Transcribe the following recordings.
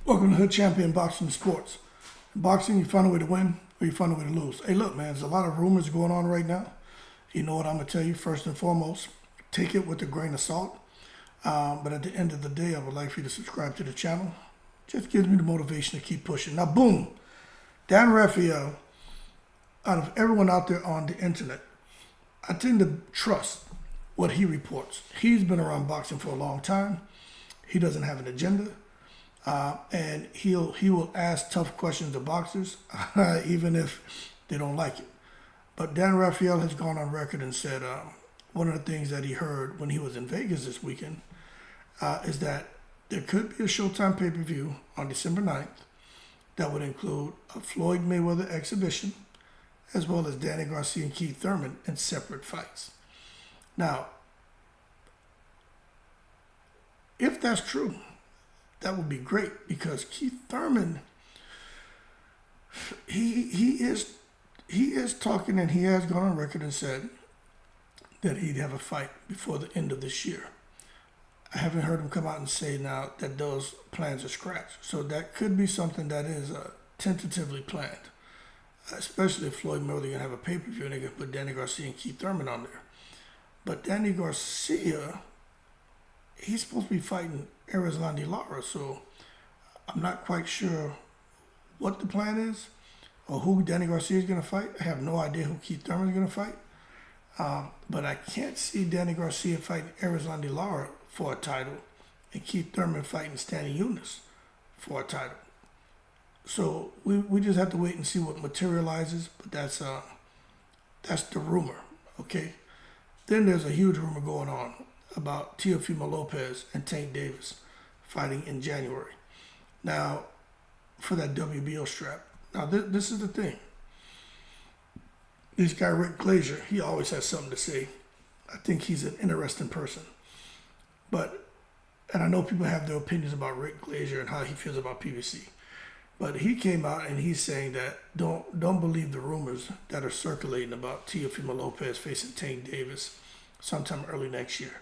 Welcome to Hood Champion Boxing Sports. In boxing, you find a way to win or you find a way to lose. Hey, look, man, there's a lot of rumors going on right now. You know what I'm going to tell you first and foremost. Take it with a grain of salt. But at the end of the day, I would like for you to subscribe to the channel. Just gives me the motivation to keep pushing. Now, boom, Dan Rafael, out of everyone out there on the internet, I tend to trust what he reports. He's been around boxing for a long time. He doesn't have an agenda. And he will ask tough questions to boxers, even if they don't like it. But Dan Rafael has gone on record and said one of the things that he heard when he was in Vegas this weekend is that there could be a Showtime pay-per-view on December 9th that would include a Floyd Mayweather exhibition as well as Danny Garcia and Keith Thurman in separate fights. Now, if that's true, that would be great because Keith Thurman, he is talking, and he has gone on record and said that he'd have a fight before the end of this year. I haven't heard him come out and say now that those plans are scratched. So that could be something that is tentatively planned, especially if Floyd Mayweather can have a pay-per-view and they can put Danny Garcia and Keith Thurman on there. But Danny Garcia, he's supposed to be fighting Erislandy Lara, so I'm not quite sure what the plan is or who Danny Garcia is going to fight. I have no idea who Keith Thurman is going to fight. But I can't see Danny Garcia fighting Erislandy Lara for a title and Keith Thurman fighting Stanley Eunice for a title. So we just have to wait and see what materializes, but that's the rumor, okay? Then there's a huge rumor going on about Teofimo Lopez and Tank Davis fighting in January. Now, for that WBO strap. Now, this is the thing. This guy, Rick Glazier, he always has something to say. I think he's an interesting person. And I know people have their opinions about Rick Glazier and how he feels about PBC. But he came out and he's saying that don't believe the rumors that are circulating about Teofimo Lopez facing Tank Davis sometime early next year.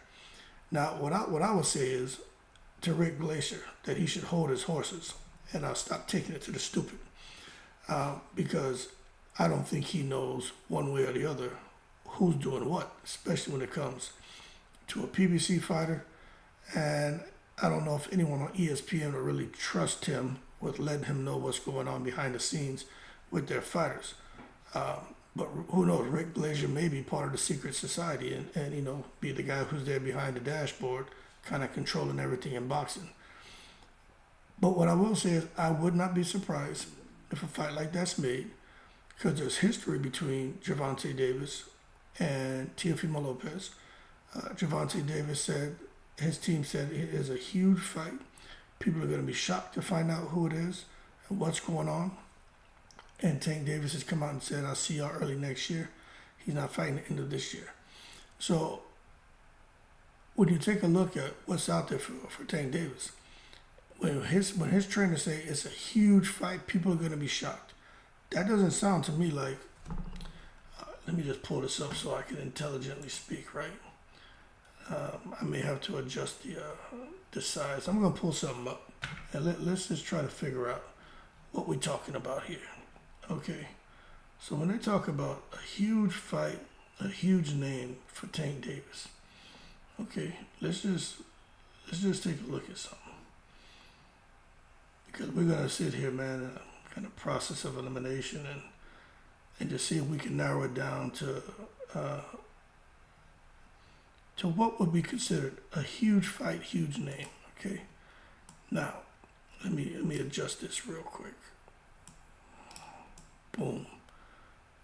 Now, what I would say is to Rick Glazier that he should hold his horses and stop taking it to the stupid. Because I don't think he knows one way or the other who's doing what, especially when it comes to a PBC fighter. And I don't know if anyone on ESPN will really trust him with letting him know what's going on behind the scenes with their fighters. But who knows, Rick Glazier may be part of the secret society and be the guy who's there behind the dashboard, kind of controlling everything in boxing. But what I will say is I would not be surprised if a fight like that's made, because there's history between Gervonta Davis and Teofimo Lopez. Gervonta Davis said, his team said it is a huge fight. People are going to be shocked to find out who it is and what's going on. And Tank Davis has come out and said, I'll see y'all early next year. He's not fighting the end of this year. So when you take a look at what's out there for Tank Davis, when his trainers say it's a huge fight, people are going to be shocked. That doesn't sound to me like, let me just pull this up so I can intelligently speak, right? I may have to adjust the size. I'm going to pull something up and let's just try to figure out what we're talking about here. Okay, so when they talk about a huge fight, a huge name for Tank Davis, okay, let's just take a look at something, because we're gonna sit here, man, in a kind of process of elimination and just see if we can narrow it down to what would be considered a huge fight, huge name. Okay, now let me adjust this real quick. Boom.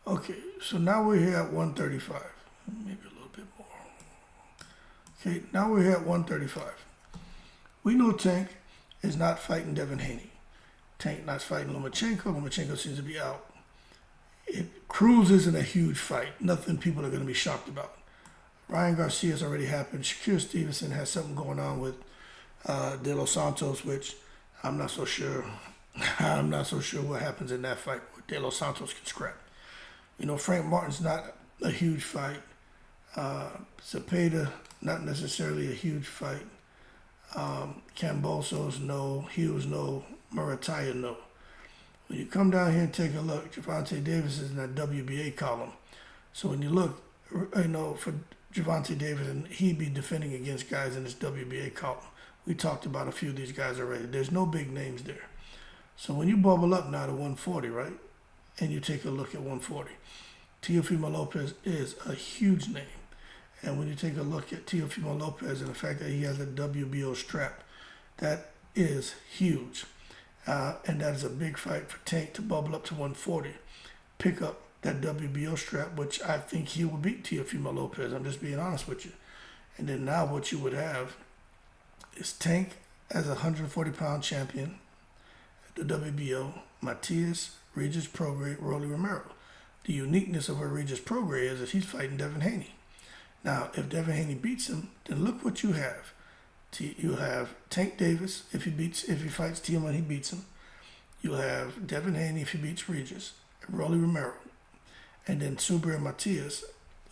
Okay, so now we're here at 135. Maybe a little bit more. Okay, now we're here at 135. We know Tank is not fighting Devin Haney. Tank not fighting Lomachenko. Lomachenko seems to be out. Cruz isn't a huge fight. Nothing people are going to be shocked about. Ryan Garcia's already happened. Shakur Stevenson has something going on with De Los Santos, which I'm not so sure. I'm not so sure what happens in that fight where De Los Santos can scrap. Frank Martin's not a huge fight. Zepeda, not necessarily a huge fight. Cambosos, no. Hughes, no. Murataya, no. When you come down here and take a look, Gervonta Davis is in that WBA column. So when you look, for Gervonta Davis, and he'd be defending against guys in this WBA column. We talked about a few of these guys already. There's no big names there. So when you bubble up now to 140, right, and you take a look at 140, Teofimo Lopez is a huge name. And when you take a look at Teofimo Lopez and the fact that he has a WBO strap, that is huge. And that is a big fight for Tank to bubble up to 140. Pick up that WBO strap, which I think he will beat Teofimo Lopez. I'm just being honest with you. And then now what you would have is Tank as a 140-pound champion at the WBO, Matias, Regis Prograis, Rolly Romero. The uniqueness of where Regis Prograis is he's fighting Devin Haney. Now, if Devin Haney beats him, then look what you have. You have Tank Davis if he fights Thurman, he beats him. You'll have Devin Haney if he beats Regis, Rolly Romero, and then Subriel and Matias.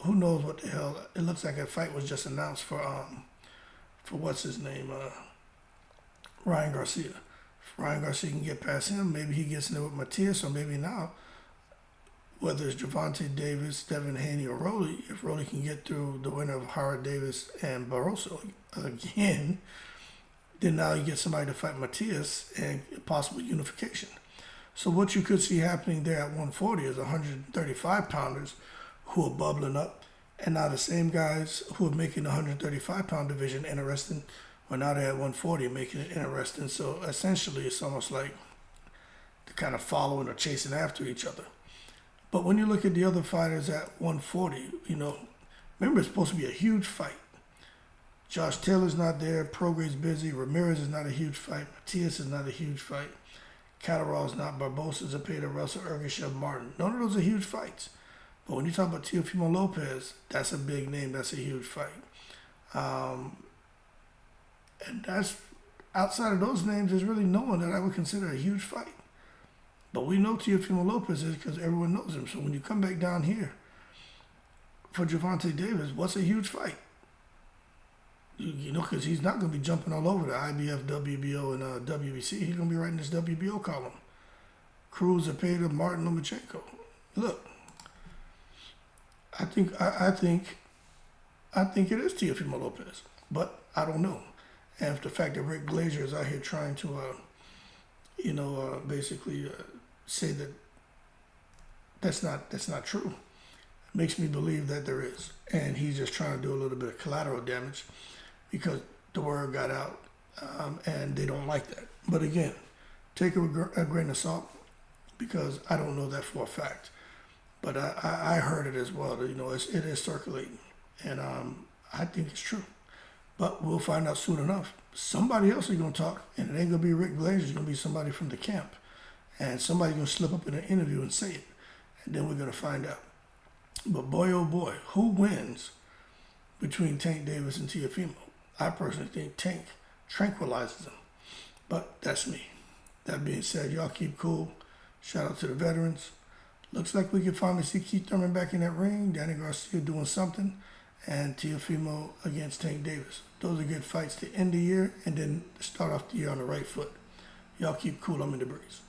Who knows what the hell? It looks like a fight was just announced for what's his name, Ryan Garcia. If Ryan Garcia can get past him, maybe he gets in there with Matias, or maybe now, whether it's Gervonta Davis, Devin Haney, or Rolly, if Rolly can get through the winner of Howard Davis and Barroso again, then now you get somebody to fight Matias and possible unification. So what you could see happening there at 140 is 135-pounders who are bubbling up, and now the same guys who are making the 135-pound division interesting, well, now they're at 140 making it interesting. So essentially it's almost like they're kind of following or chasing after each other. But when you look at the other fighters at 140, remember it's supposed to be a huge fight. Josh Taylor's not there. Prograis's busy. Ramirez is not a huge fight. Matias is not a huge fight. Catterall's not. Barbosa, Zepeda, Russell, Ergashev, Martin. None of those are huge fights. But when you talk about Teofimo Lopez, that's a big name. That's a huge fight. And that's outside of those names, there's really no one that I would consider a huge fight. But we know Teofimo Lopez is because everyone knows him. So when you come back down here for Gervonta Davis, what's a huge fight? Because he's not going to be jumping all over the IBF, WBO, and WBC. He's going to be right in this WBO column. Cruz, Zepeda, Martin, Lomachenko. Look, I think it is Teofimo Lopez, but I don't know. And the fact that Rick Glazier is out here trying to, basically say that that's not true, makes me believe that there is, and he's just trying to do a little bit of collateral damage because the word got out, and they don't like that. But again, take it with a grain of salt because I don't know that for a fact, but I heard it as well. That, it is circulating, and I think it's true. But we'll find out soon enough. Somebody else is going to talk, and it ain't going to be Rick Glazier. It's going to be somebody from the camp. And somebody's going to slip up in an interview and say it. And then we're going to find out. But boy, oh boy, who wins between Tank Davis and Teofimo? I personally think Tank tranquilizes them. But that's me. That being said, y'all keep cool. Shout out to the veterans. Looks like we can finally see Keith Thurman back in that ring. Danny Garcia doing something. And Teofimo against Tank Davis. Those are good fights to end the year and then start off the year on the right foot. Y'all keep cool. I'm in the breeze.